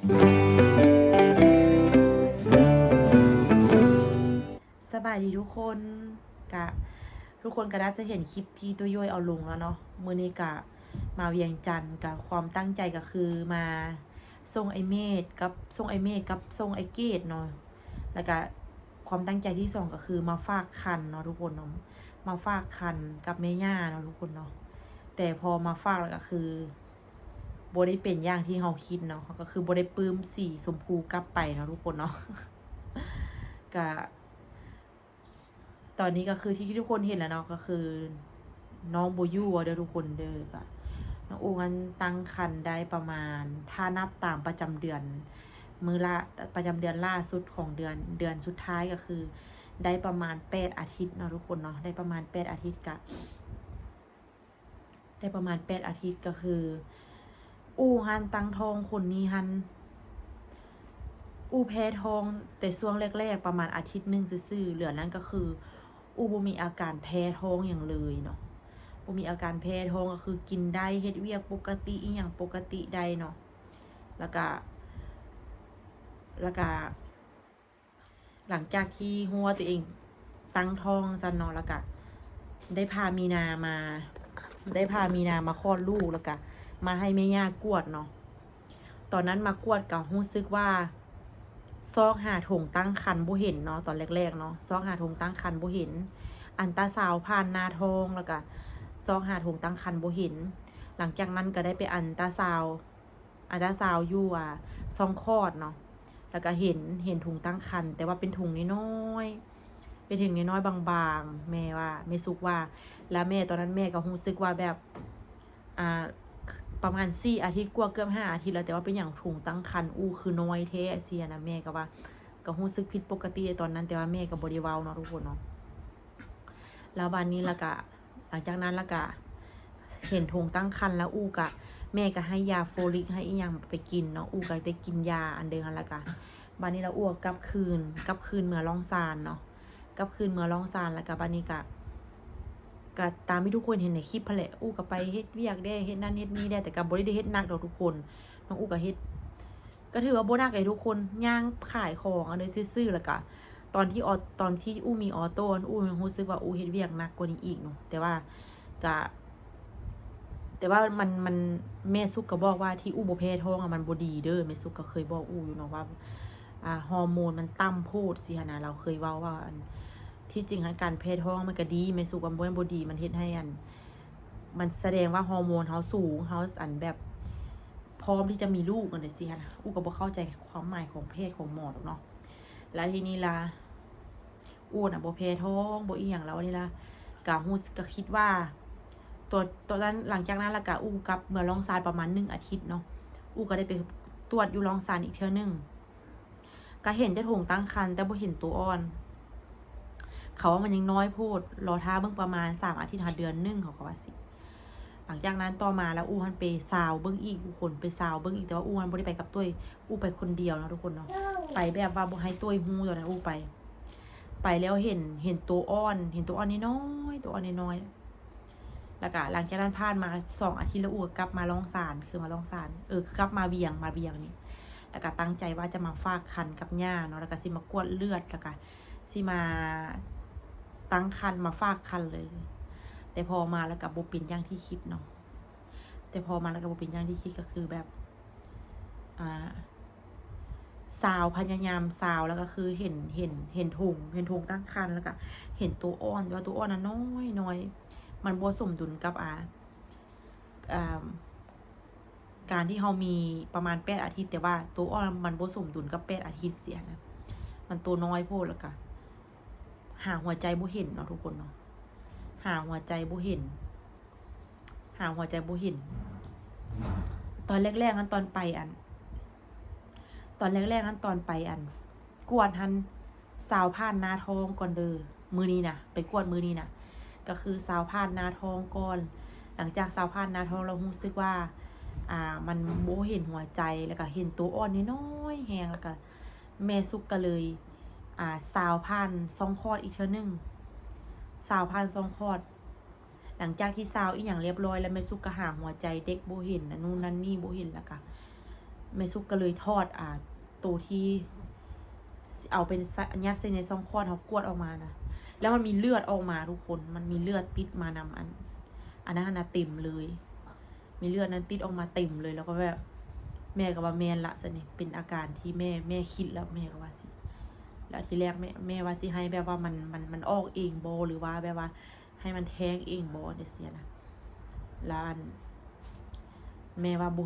สบายดีทุกคนกะทุกคนก็น่าจะเห็นคลิปที่ตัวย่อยเอาลงแล้วเนาะมื้อนี้กะมาเวียงจันทน์กับความตั้งใจก็คือมาส่งไอเมดกับส่งไอเมดกับส่งไอเกดเนาะแล้วก็ความตั้งใจที่สองก็คือมาฝากคันเนาะทุกคนเนาะมาฝากคันกับแม่ย่าเนาะทุกคนเนาะแต่พอมาฝากแล้วก็คือบ่ได้เป็นอย่างที่เราคิดเนาะก็คือบ่ได้ปลื้มสีชมพูกลับไปเนาะทุกคนเนาะ ก็ตอนนี้ก็คือที่ทุกคนเห็นแล้วเนาะก็คือน้องโบยูเด้อทุกคนเด้อก็น้องอูงันตั้งครรภ์ได้ประมาณถ้านับตามประจำเดือนมื้อละประจำเดือนล่าสุดของเดือนสุดท้ายก็คือได้ประมาณ8 อาทิตย์เนาะทุกคนเนาะได้ประมาณ8 อาทิตย์ก็ได้ประมาณ8 อาทิตย์ก็คืออูหันตั้งท้องคนนี้หันอูแพ้ท้องแต่ช่วงแรกๆประมาณอาทิตย์หนึ่งซื่อๆเหลือนั้นก็คืออูบ่มีอาการแพ้ท้องอย่างเลยเนาะบ่มีอาการแพ้ท้องก็คือกินได้เฮ็ดเวียกปกติอีหยังปกติได้เนาะแล้วก็หลังจากที่ฮู้ว่าตัวเองตั้งท้องซั่นเนาะแล้วก็ได้พามีนามาคลอดลูกแล้วก็มาให้แม่ย่ากวดเนาะตอนนั้นมากวดก็รู้สึกว่าซอกหาถุงตั้งครรภ์บ่เห็นเนาะตอนแรกๆเนาะซอกหาถุงตั้งครรภ์บ่เห็นอัลตราซาวด์ผ่านหน้าท้องแล้วก็ซอกหาถุงตั้งครรภ์บ่เห็นหลังจากนั้นก็ได้ไปอัลตราซาวด์อยู่ช่องคลอดเนาะแล้วก็เห็นถุงตั้งครรภ์แต่ว่าเป็นถุงน้อยๆเป็นถุงน้อยๆบางๆแม่สุกว่าแล้วแม่ตอนนั้นแม่ก็รู้สึกว่าแบบประมาณ4 อาทิตย์กว่าเกือบ5 อาทิตย์แล้วแต่ว่าเป็นอย่างถุงตั้งครรภ์อู้คือน้อยแท้เสียนะแม่ก็ว่าก็รู้สึกผิดปกติตอนนั้นแต่ว่าแม่ก็บ่ได้เว้าเนาะทุกคนเนาะแล้ววันนี้แล้วก็หลังจากนั้นแล้วก็เห็นถุงตั้งครรภ์แล้วอู้ก็แม่ก็ให้ยาโฟลิกให้อีหยังไปกินเนาะอู้ก็ได้กินยาอันเดิมหั่นแล้วก็บัดนี้แล้วอ้วกกลับคืนเมื่อร้องซานเนาะกลับคืนเมื่อร้องซานแล้วก็บัดนี้ก็ตามที่ทุกคนเห็นในคลิปพะแหละอู้ก็ไปเฮ็ดเวียกได้เฮ็ดนั่นเฮ็ดนี่ได้แต่ก็บ่ได้เฮ็ดหนักดอกทุกคนน้องอู้ก็เฮ็ดก็ถือว่าบ่หนักเลยทุกคนย่างขายของอันเด้ซื่อๆแล้วก็ตอนที่อู้มีออโต้อู้รู้สึกว่าอู้เฮ็ดเวียกหนักกว่านี้อีกเนาะแต่ว่ามันแม่สุกก็บอกว่าที่อู้บ่แพ้ท้องมันบ่ดีเด้อแม่สุกก็เคยบอกอู้อยู่เนาะว่าฮอร์โมนมันต่ำโพดสิหั่นน่ะเราเคยเว้าว่าที่จริงการแพ้ท้องมันก็ดีแม่สุกว่าบ่ดีมันเฮ็ดให้มันแสดงว่าฮอร์โมนเฮาสูงเฮาแบบพร้อมที่จะมีลูกกันจังซี่หั่นน่ะอู้ก็บ่เข้าใจความหมายของเพศของหมอดอกเนาะแล้วทีนี้ล่ะอู้น่ะบ่แพ้ท้องบ่อีหยังแล้วนี่ล่ะก็คิดว่าตัวนั้นหลังจากนั้นแล้วก็อู้กลับเมื่อร้องซานประมาณ1 อาทิตย์เนาะอู้ก็ได้ไปตรวจอยู่ร้องซานอีกเทื่อนึงก็เห็นแต่ถุงตั้งครรภ์แต่บ่เห็นตัวอ่อนเขาว่ามันยังน้อยโพดรอท่าเบิ่งประมาณ3 อาทิตย์หาเดือนนึงเขาก็ว่าสิหลังจากนั้นต่อมาแล้วอู้หันไปซาวเบิ่งอีกทุกคนไปซาวเบิ่งอีกแต่ว่าอู้หันบ่ได้ไปกับตุ้ยอู้ไปคนเดียวเนาะทุกคนเนาะไปแบบว่าบ่ให้ตุ้ยฮู้ตอนนั้นอู้ไปแล้วเห็นตัวอ่อนน้อยๆตัวอ่อนน้อยๆแล้วก็หลังจากนั้นผ่านมา2 อาทิตย์แล้วอู้ก็กลับมาร้องศาลคือกลับมาเวียงนี่แล้วก็ตั้งใจว่าจะมาฝากคันกับย่าเนาะแล้วก็สิมากวดเลือดแล้วก็สิมาตั้งคันมาฝากคันเลยแต่พอมาแล้วก็บ่เป็นอย่างที่คิดเนาะแต่พอมาแล้วก็บ่เป็นอย่างที่คิดก็คือแบบซาวพยายามซาวแล้วก็คือเห็นถุงตั้งครรภ์แล้วก็เห็นตัวอ่อนแต่ว่าตัวอ่อนน่ะน้อยมันบ่สมดุลกับการที่เฮามีประมาณ8 อาทิตย์แต่ว่าตัวอ่อนมันบ่สมดุลกับ8 อาทิตย์เสียนะมันตัวน้อยโพดแล้วก็หาหัวใจบ่เห็นเนาะทุกคนเนาะหาหัวใจบ่เห็นตอนแรกๆนั้นตอนไปกวดหันซาวผ่านหน้าท้องก่อนเด้อมื้อนี้น่ะไปกวดมื้อนี้น่ะก็คือซาวผ่านหน้าท้องก่อนหลังจากซาวผ่านหน้าท้องเรารู้สึกว่ามันบ่เห็นหัวใจแล้วก็เห็นตัวอ่อนน้อยๆแฮงแล้วก็แม่สุกก็เลยซาวผ่านช่องคลอดอีกเทื่อนึงซาวผ่านช่องคลอดหลังจากที่ซาวอีหยังเรียบร้อยแล้วแม่สุกก็หาหัวใจเด็กบ่เห็นนู่นนั่นนี่บ่เห็นแล้วก็ แม่ซุกก็เลยทอดตัวที่เอาเป็นยัดใส่ในซองคลอดเขากวดออกมานะแล้วมันมีเลือดออกมาทุกคนมันมีเลือดติดมานำอันนั้นนะเต็มเลย มีเลือดนั้นติดออกมาเต็มเลยแล้วก็แบบแม่ก็ว่าแม่ละสินี่เป็นอาการที่แม่คิดแล้วแม่ก็ว่าสิแล้วทีแรกแม่ว่าสิให้แบบว่ามันออกเองบ่หรือว่าแบบว่าให้มันแทงเองบ่เดี๋ยวเสียนะแล้วแม่ว่าบ่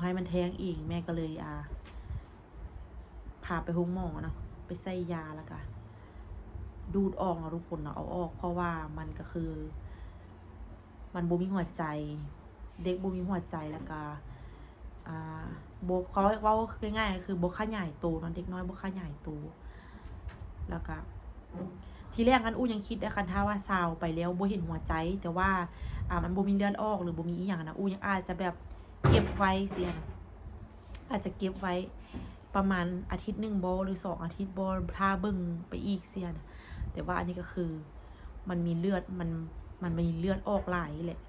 ให้มันแทงเองแม่ก็เลยพาไปห้องหมอเนาะไปใส่ยาแล้วก็ดูดออกเนาะทุกคนเนาะเอาออกเพราะว่ามันก็คือมันบ่มีหัวใจเด็กบ่มีหัวใจแล้วก็โบเขาเว่าง่ายๆคือโบขยายตัวเนาะเด็กน้อยโบขยายตัวแล้วก็ทีแรกกันอู้ยังคิดได้คันท่าว่าซาวไปแล้วโบเห็นหัวใจแต่ว่ามันโบมีเลือดออกหรือโบมีอีหยังนะอู้ยังอาจจะแบบเก็บไว้เสียนะอาจจะเก็บไว้ประมาณอาทิตย์1บ่หรือ2อาทิตย์บ่ถ้าเบิ่งไปอีกเสียนะแต่ว่าอันนี้ก็คือมันมีเลือดมันมีเลือดออกหลายแหละ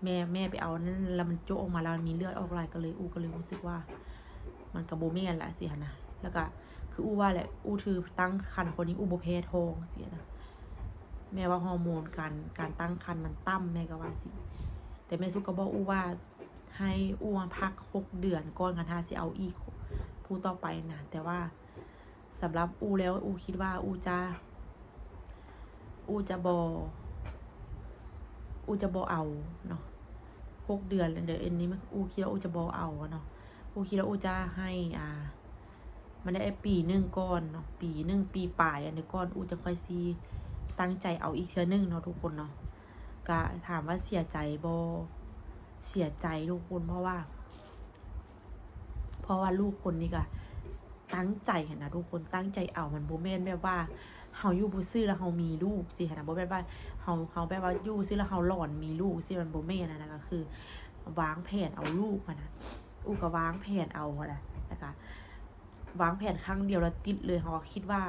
แม่ไปเอานั่นแล้วมันโจออกมาแล้วมีเลือดออกหลายก็เลยรู้สึกว่ามันกับโบแม่นละเสียนะแล้วก็คืออู้ว่าแหละอู้ถือตั้งครรภ์คนนี้อู้โบแพ้ท้องเสียนะแม่ว่าฮอร์โมนการตั้งครรภ์มันต่ำแม่ก็ว่าสิแต่แม่ซุกก็บอกอู้ว่าให้อู้มาพัก6 เดือนก่อนกันถ้าสิเอาอีกผู้ต่อไปนะแต่ว่าสำหรับอู้แล้วอู้คิดว่าอู้จะบเอาเนาะ6 เดือนเดี๋ยวนี้อู้คิดว่าอู้จะบอเอาเนาะอู้คิดว่าอู้จะให้มันได้ปี1ก่อนเนาะปี1ปีปลายอันนี้ก่อนอู้จะค่อยซีตั้งใจเอาอีกเทื่อนึงเนาะทุกคนเนาะก็ถามว่าเสียใจบ่เสียใจทุกคนเพราะว่าลูกคนนี้ก็ตั้งใจนะทุกคนตั้งใจเอามันบ่แม่นแบบว่าเฮาอยู่บ่ซื่อแล้วเฮามีลูกสินะบ่แม่นว่าเฮาแบบว่าอยู่ซื่อแล้วเฮาหลอนมีลูกสิมันบ่แม่นนะก็คือวางแผนเอาลูกนะอู้ก็วางแผนเอานะแล้วก็วางแผนครั้งเดียวแล้วติดเลยเฮาคิดว่า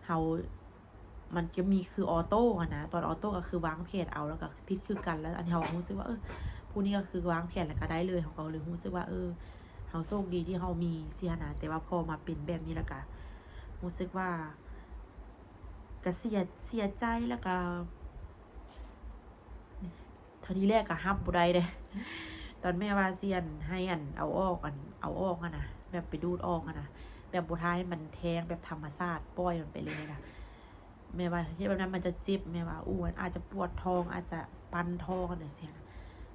เฮามันจะมีคือออโต้นะตอนออโต้ก็คือวางแผนเอาแล้วก็ติดคือกันแล้วอันเฮารู้สึกว่าผู้นี้ก็คือวางแผนแล้วก็ได้เลยเฮาก็เลยรู้สึกว่าเฮาโชคดีที่เฮามีสิหนะแต่ว่าพอมาเป็นแบบนี้แล้วก็รู้สึกว่าก็เสียใจแล้วก็ทีแรกก็ฮับบ่ได้เด้ตอนแม่ว่าเสียนให้เอาออกนะแบบไปดูดออกนะแบบบ่ทายมันแทงแบบธรรมชาติปล่อยมันไปเลยนะแม่ว่าเฮ็ดแบบนั้นมันจะเจ็บแม่ว่าอ้วนอาจจะปวดท้องอาจจะปันท้องกันเสียนะ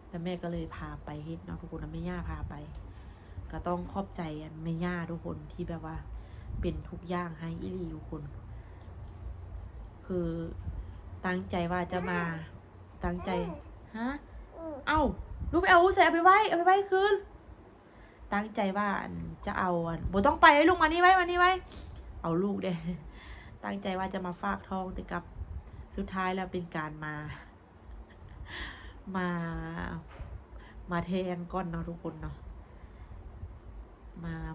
แล้วแม่ก็เลยพาไปเฮ็ดเนาะทุกคนแม่ย่าพาไปก็ต้องขอบใจแม่ย่าทุกคนที่แบบว่าเป็นทุกอย่างให้อีหลีทุกคนคือตั้งใจว่าจะมาตั้งใจฮะลูกไปเอาใส่เอาไปไว้คืนตั้งใจว่าจะเอาบ่ต้องไปลูกมานี่ไว้เอาลูกเด้ตั้งใจว่าจะมาฝากท้องแต่กับสุดท้ายแล้วเป็นการมาแทงก้อนเนาะทุกคนเนาะ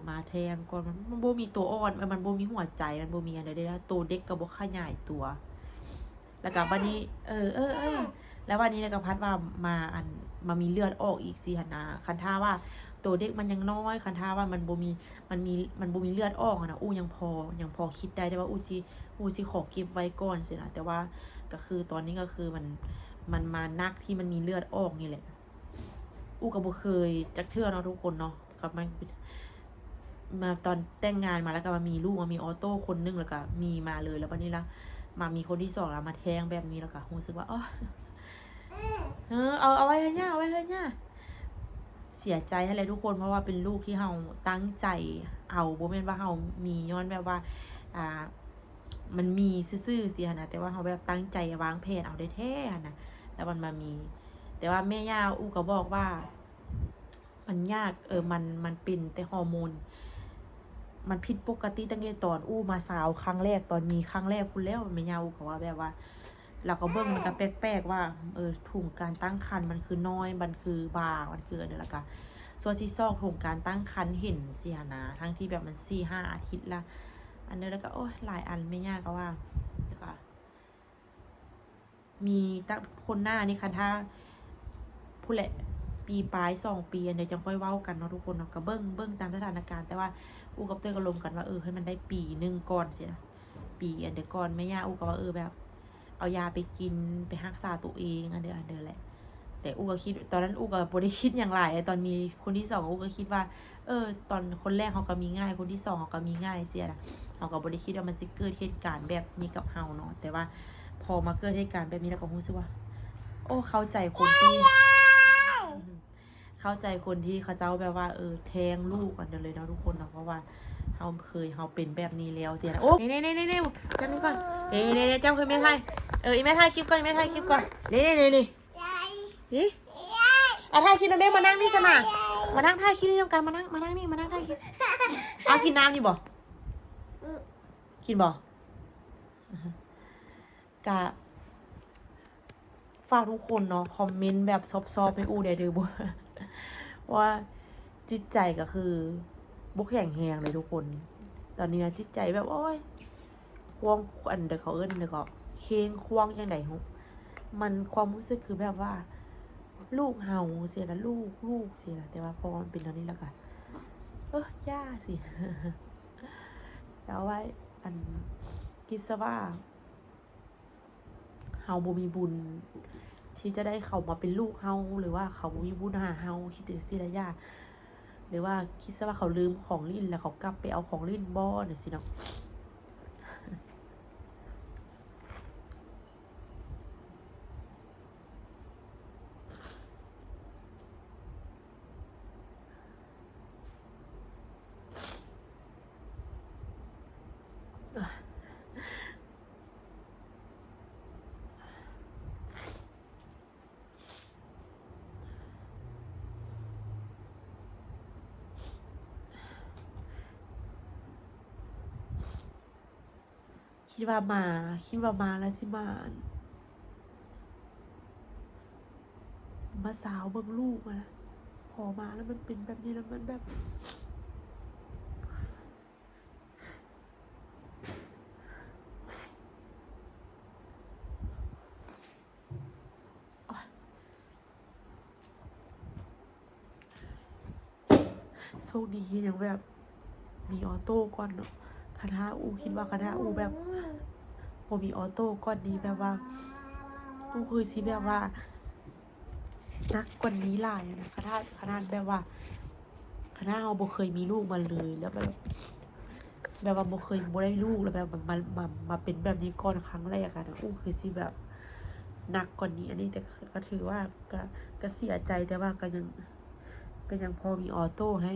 มาแทงก่อนมันบ่มีตัวอ่อนมันบ่มีหัวใจมันบ่มีอะไรได้แล้วตัวเด็กก็บ่ขยายตัว แล้วก็วันนี้แล้ววันนี้ก็พัดว่ามามีเลือดออกอีกสิหั่นนะคันท่าว่าตัวเด็กมันยังน้อยคันท่าว่ามันบ่มีเลือดออกนะอู้ยังพอคิดได้ว่าอู้สิขอเก็บไว้ก่อนสินะแต่ว่าก็คือตอนนี้ก็คือมันมานักที่มันมีเลือดออกนี่แหละอู้ก็บ่เคยจักเทื่อเนาะทุกคนเนาะกับมันมาตอนแต่งงานมาแล้วก็มามีลูกมามีออโต้คนนึงแล้วก็มีมาเลยแล้ววันนี้ละมามีคนที่2แล้วมาแทงแบบนี้แล้วก็รู้สึกว่าเอาไว้ให้ย่าเสียใจให้เลยทุกคนเพราะว่าเป็นลูกที่เฮาตั้งใจเอาบ่แม่นว่าเฮามีย้อนแบบว่ามันมีซื่อๆสินะแต่ว่าเฮาแบบตั้งใจวางแผนเอาได้แท้นะแล้วมันมามีแต่ว่าแม่ย่าอู้ก็บอกว่ามันยากมันเป็นแต่ฮอร์โมนมันผิดปกติตั้งแต่ตอนอู้มาสาวครั้งแรกตอนมีครั้งแรกคุณแล้วแม่ย่าอู้ก็ว่าแบบว่าเราก็เบิ่งมันก็แปลกๆว่าถุงการตั้งครรภ์มันคือน้อยมันคือบางมันคืออะไรล่ะก็ส่วนที่2ถุงการตั้งครรภ์เห็นเสียนะทั้งที่แบบมัน 4-5 อาทิตย์ละอันนี้แล้วก็หลายอันไม่ยากก็ว่าค่ะมีตั้งคนหน้านี่ค่ะถ้าผู้แหละ ปีปลาย2 ปีเดี๋ยวจะค่อยเว้ากันเนาะทุกคนเนาะก็เบิ่งตามสถานการณ์แต่ว่าอูกับเต้ยก็ลงกันว่าให้มันได้ปีหนึ่งก่อนสินะปีเดี๋ยวก่อนแม่ย่าอูก็ว่าแบบเอายาไปกินไปรักษาตัวเองเดือนแหละแต่อูก็คิดตอนนั้นอูก็บ่ได้คิดอย่างไรตอนมีคนที่2อูก็คิดว่าตอนคนแรกเขาก็มีง่ายคนที่2เขาก็มีง่ายเสียนะเขาก็บ่ได้คิดว่ามันสิเกิดเหตุการณ์แบบนี้กับเฮาเนาะแต่ว่าพอมาเกิดเหตุการณ์แบบนี้แล้วก็รู้สึกว่าเข้าใจคนที่เข้าใจคนที่เขาเจ้าแบบว่าแทงลูกกันเดียวเลยเนาะทุกคนเนาะเพราะว่าเฮาเป็นแบบนี้แล้วเสียนะนี่จำนี่ก่อนนี่จำคือแม่ไทยอีแม่ไทยคลิปก่อนแม่ไทยคลิปก่อนนี่สิถ่ายคลิปนะแม่มานั่งนี่สนะมานั่งถ่ายคลิปนี่กันมานั่งนี่มานั่งถ่ายคลิปกินน้ำนี่บ่กินบ่กะฝากทุกคนเนาะคอมเมนต์แบบซอบๆให้อูได้เด้อบ่ว่าจิตใจก็คือบุกแข็งแหงเลยทุกคนตอนนี้จิตใจแบบควงอันเดี๋ยวเขาเดี๋ยวก็เค้งควงยังไงมันความรู้สึกคือแบบว่าลูกเฮาเสียนะลูกเสียนะแต่ว่าพอมันเป็นตอนนี้แล้วกันย่าสิแล้วไว้อันคิดซะว่าเฮาบ่มีบุญที่จะได้เขามาเป็นลูกเฮาหรือว่าเขาบ่มีบุญหาเฮาคิดถึงสิละย่าหรือว่าคิดซะว่าเขาลืมของลิ้นแล้วเขากลับไปเอาของลิ้นบ่เนี่ยสิเนาะคิดว่ามาแล้วสิมาสาวเบิ่งลูกนะพอมาแล้วมันเป็นแบบนี้แล้วมันแบบโชคดีอย่างแบบมีออโต้ก่อนเนาะคณะอูคิดว่าคณะอูแบบพอมีออโต้ก่อนนี้แบบว่าอูคือสิแบบว่านักกว่านี้หลายนะคณะแบบว่าคณะเราบ่เคยมีลูกมาเลยแล้วแบบว่าบ่ได้ลูกแล้วแบบมาเป็นแบบนี้ก่อนครั้งแรกอะนะอู้คือสิแบบหนักกว่านี้อันนี้แต่ก็ถือว่าก็เสียใจแต่ว่าก็ยังพอมีออโต้ให้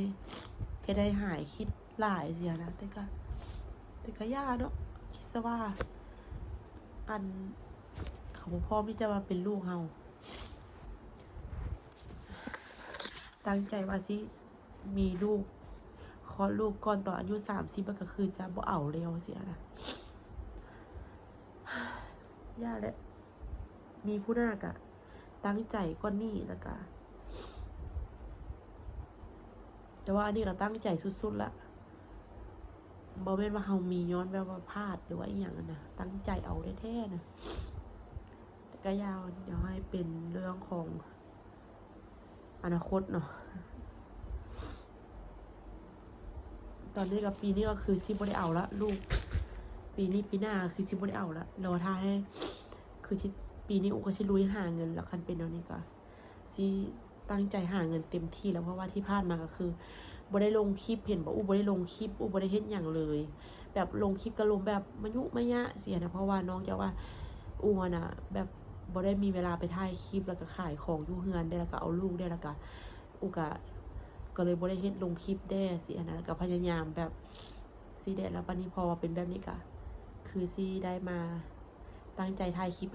ได้หายคิดหลายเสียนะแต่ก็ยากเนาะคิดซะว่าอันเขาบ่พร้อมที่จะมาเป็นลูกเฮาตั้งใจว่าสิมีลูกคลอดลูกก่อนต่ออายุ30ก็คือจะบ่เอาแล้วเสียนะยากแหละมีผู้น่ากะตั้งใจก้อนนี้แล้วก็แต่ว่าอันนี้ก็ตั้งใจสุดๆละบ่แม่นว่าเฮามีย้อนแบบว่าพลาดหรือว่าอีหยังนะตั้งใจเอาแท้ๆนะแต่ก็ยาวเดี๋ยวให้เป็นเรื่องของอนาคตเนาะตอนนี้กับปีนี้ก็คือสิบ่ได้เอาละลูกปีนี้ปีหน้าคือสิบ่ได้เอาละรอท้ายคือปีนี้อูก็สิลุยหาเงินแล้วคันเป็นตอนนี้ก็สิตั้งใจหาเงินเต็มที่แล้วเพราะว่าที่ผ่านมาก็คือบ่ได้ลงคลิปเห็นบ่อูบ่ได้ลงคลิปอูบ่ได้เฮ็ดหยังเลยแบบลงคลิปก็ลงแบบมะยุมะยะเสียนะเพราะว่าน้องจะว่าอูน่ะแบบบ่ได้มีเวลาไปถ่ายคลิปแล้วก็ขายของอยู่เฮือนได้แล้วก็เอาลูกได้แล้วก็อูก็เลยบ่ได้เฮ็ดลงคลิปได้เสียนะแล้วก็พยายามแบบสิได้แล้วบัดนี้พอเป็นแบบนี้ก็คือสิได้มาตั้งใจถ่ายคลิป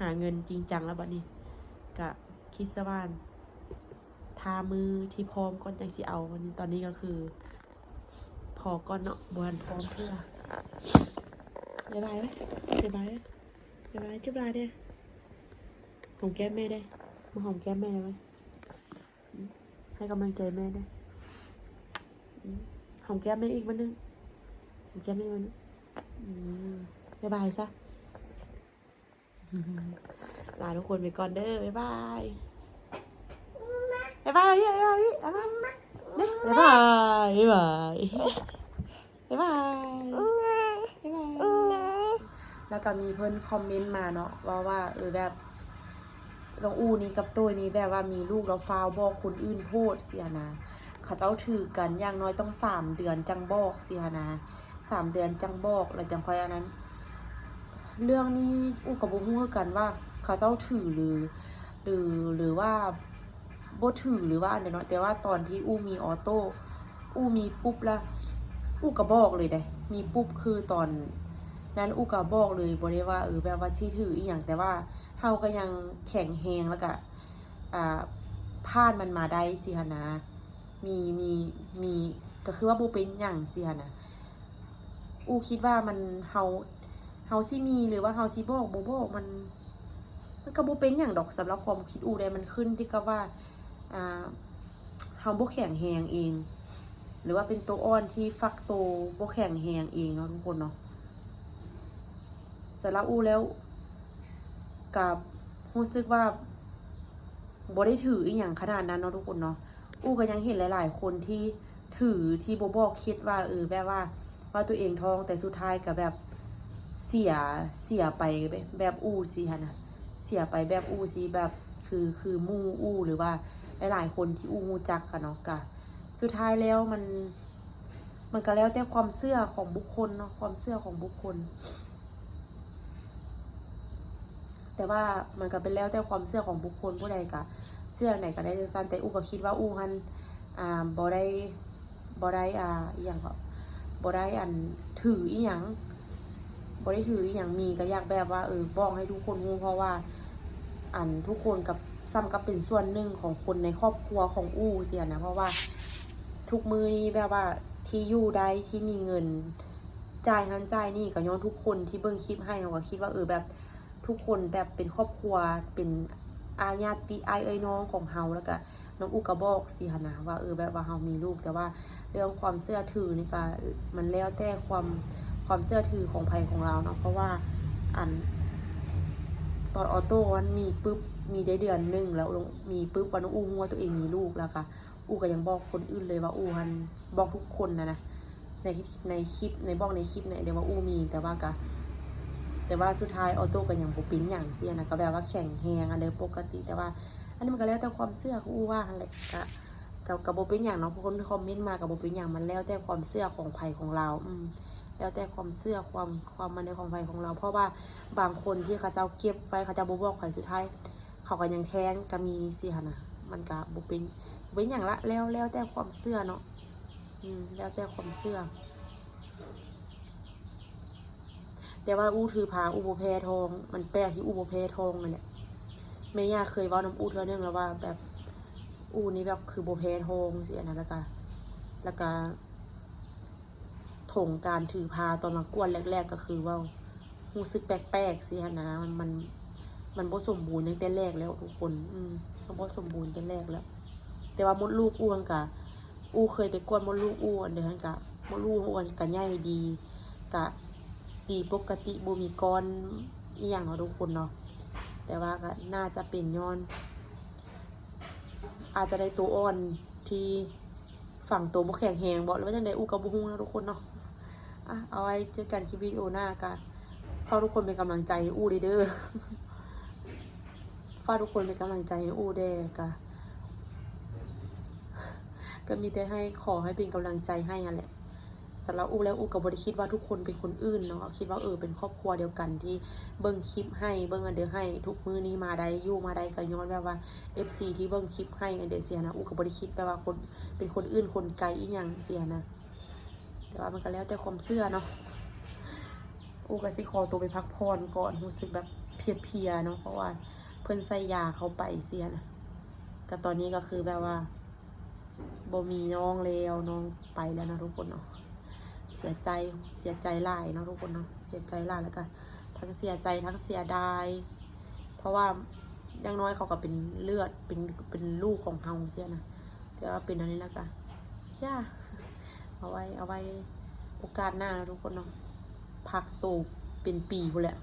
หาเงินจริงจังแล้วบัดนี้ก็คิดซะว่าทามือที่พร้อมก่อนจังสิเอาวันนี้ตอนนี้ก็คือพอก่อนเนาะบ่ทันพร้อมเพื่อบ๊ายบายไหมบ๊ายบายจุ๊บลาเด้อหอมแก้มแม่ได้มาหอมแก้มแม่ได้ไหมให้กำลังใจแม่ได้หอมแก้มแม่อีกวันนึงหอมแก้มแม่วันนึงบ๊ายบายซะลาทุกคนไปก่อนเด้อบ๊ายบาย บ๊ายบายบ๊ายบายบ๊ายบายบ๊ายบายบ๊ายบายบ๊ายบายบ๊ายบายแล้วก็มีเพิ่นคอมเมนต์มาเนาะว่าแบบน้องอู้นี่กับตัวนี้แบบว่ามีลูกแล้วฟาวบอกคนอื่นโพดเสียนะเขาเจ้าถือกันอย่างน้อยต้อง3 เดือนจังบอกเสียนะ3 เดือนจังบอกแล้วจังค่อยอันนั้นเรื่องนี้อู้กับบ่ฮู้คือกันว่าเขาเจ้าถือหรือว่าบ่ถือหรือว่าอันเนาะแต่ว่าตอนที่อู้มีออโต้อู้มีปุ๊บแล้วอู้ก็บอกเลยได้มีปุ๊บคือตอนนั้นอู้ก็บอกเลยบ่ได้ว่าแบบว่าที่ถืออีหยังแต่ว่าเฮาก็ยังแข็งแรงแล้วก็ผ่านมันมาได้สิหนนะมีก็คือว่าบ่เป็นหยังสิหนนะอู้คิดว่ามันเฮาสิมีหรือว่าเฮาสิบอกบ่บอกมันก็บ่เป็นหยังดอกสำหรับความคิดอู้ได้มันขึ้นที่กับว่าเฮาบ่แข็งแรงเองหรือว่าเป็นตัวอ่อนที่ฟักโตบ่แข็งแรงเองเนาะทุกคนเนาะสำหรับอู้แล้วกับรู้สึกว่าบ่ได้ถืออีหยังขนาดนั้นเนาะทุกคนเนาะอู้ก็ยังเห็นหลายๆคนที่ถือที่บ่บอกคิดว่าแบบว่าตัวเองท้องแต่สุดท้ายก็แบบเสียไปแบบอู้สิฮะนะเสียไปแบบอู้สิแบบคือมู่อู้หรือว่าหลายๆคนที่อู้รู้จักกันเนาะก็สุดท้ายแล้วมันก็แล้วแต่ความเชื่อของบุคคลเนาะความเชื่อของบุคคลแต่ว่ามันก็เป็นแล้วแต่ความเชื่อของบุคคลผู้ใดก็เชื่อไหนก็ได้สั้นแต่อู้ก็คิดว่าอู้หันบ่ได้อีหยังก็บ่ได้ถืออีหยังบ่ได้ถืออีหยังมีก็อยากแบบว่าบอกให้ทุกคนรู้เพราะว่าทุกคนกับซ้ำกับเป็นส่วนหนึ่งของคนในครอบครัวของอู้เสียนะเพราะว่าทุกมือนี้แบบว่าที่อยู่ได้ที่มีเงินจ่ายนั้นจ่ายนี่ก็ย้อนทุกคนที่เบิ่งคลิปให้เขาก็คิดว่าแบบทุกคนแบบเป็นครอบครัวเป็นอาญาติน้องของเฮาแล้วก็น้องอูก็บอกสิหนะว่าแบบว่าเฮามีลูกแต่ว่าเรื่องความเชื่อถือนี่ก็มันแล้วแต่ความเชื่อถือของไผของเราเนาะเพราะว่าตอนออโต้มันมีปุ๊บมีได้เดือนนึงแล้วมีปุ๊บวันน้องอูหัวตัวเองมีลูกแล้วค่ะอูก็ยังบอกคนอื่นเลยว่าอูหันบอกทุกคนนะในคลิปในบอกในคลิปเนี่ยเดี๋ยวว่าอูมีแต่ว่าสุดท้ายออโต้ก็ยังบ่เป็นหยังเสียนะก็แบบว่าแข็งแรงอันเดิมปกติแต่ว่าอันนี้มันก็แล้วแต่ความเชื่อของอูว่าอะไรกับบ่เป็นหยังเนาะคนที่คอมเมนต์มากับบ่เป็นหยังมันแล้วแต่ความเชื่อของไผของเราแล้วแต่ความเชื่อความมันในของไผของเราเพราะว่าบางคนที่เขาเจ้าเก็บไว้เขาเจ้าบ่บอกไผสุดท้ายเขาก็ยังแท้งก็มีสิหั่นน่ะมันก็บ่เป็นหยังละแล้วแต่ความเชื่อเนาะแล้วแต่ความเชื่อแต่ว่าอู้ถือผาอู้บ่แพ้ทองมันแปลกที่อู้บ่แพ้ทองนั่นแหละแม่ย่าเคยเว้านำอู้เทื่อนึงแล้วว่าแบบอู้นี่แบบคือบ่แพ้ทองสิอันนั้นแล้วก็ถงการถือพาตอนมากวนแรกๆก็คือว่ารู้สึกแปลกๆสิฮะนะมันบ่สมบูรณ์ตั้งแต่แรกแล้วทุกคนมันบ่สมบูรณ์ตั้งแต่แรกแล้วแต่ว่ามดลูกอ้วนกะอู้เคยไปกวนมดลูกอ้วนเดี๋ยวนั้นกะมดลูกอ้วนกะใหญ่ดีกะดีปกติบ่มีก้อนอีหยังเนาะทุกคนเนาะแต่ว่าก็น่าจะเป็นย้อนอาจจะได้ตัวอ่อนที่ฝั่งตัวบ่แข็งแรงบ่หรือว่าจังได๋อู้ก็บ่ฮู้นะทุกคนเนาะเอาไว้เจอกันคลิปวิดีโอหน้ากันฝากทุกคนเป็นกำลังใจให้อู้เด้อฝากทุกคนเป็นกำลังใจให้อู้เด้ก็มีแต่ขอให้เป็นกำลังใจให้นั่นแหละสำหรับอู้แล้วอู้ก็บ่ได้คิดว่าทุกคนเป็นคนอื่นเนาะคิดว่าเป็นครอบครัวเดียวกันที่เบิ่งคลิปให้เบิ่งอันเดียวให้ทุกมื้อนี้มาได้อยู่มาได้ก็ย้อนแบบว่า FC ที่เบิ่งคลิปให้อันเดียวเสียนะอู้ก็บ่ได้คิดแบบว่าคนเป็นคนอื่นคนไกลอีหยังเสียนะแต่ว่ามันก็แล้วแต่ความเชื่อเนาะอู้ก็สิขอตัวไปพักผ่อนก่อนรู้สึกแบบเพลียๆเนาะเพราะว่าเพิ่นใส่ยาเข้าไปเสียนะก็ตอนนี้ก็คือแบบว่าบ่มีน้องแล้วน้องไปแล้วนะทุกคนเนาะเสียใจหลายเนาะทุกคนเนาะเสียใจหลายแล้วก็ทั้งเสียใจทั้งเสียดายเพราะว่าอย่างน้อยเขาก็เป็นเลือดเป็นลูกของเฮาเสียนะแต่ว่าเป็นอันนี้แล้วก็ย่าเอาไว้โอกาสหน้านะทุกคนเนาะพักโตเป็นปีพุ่นแหละ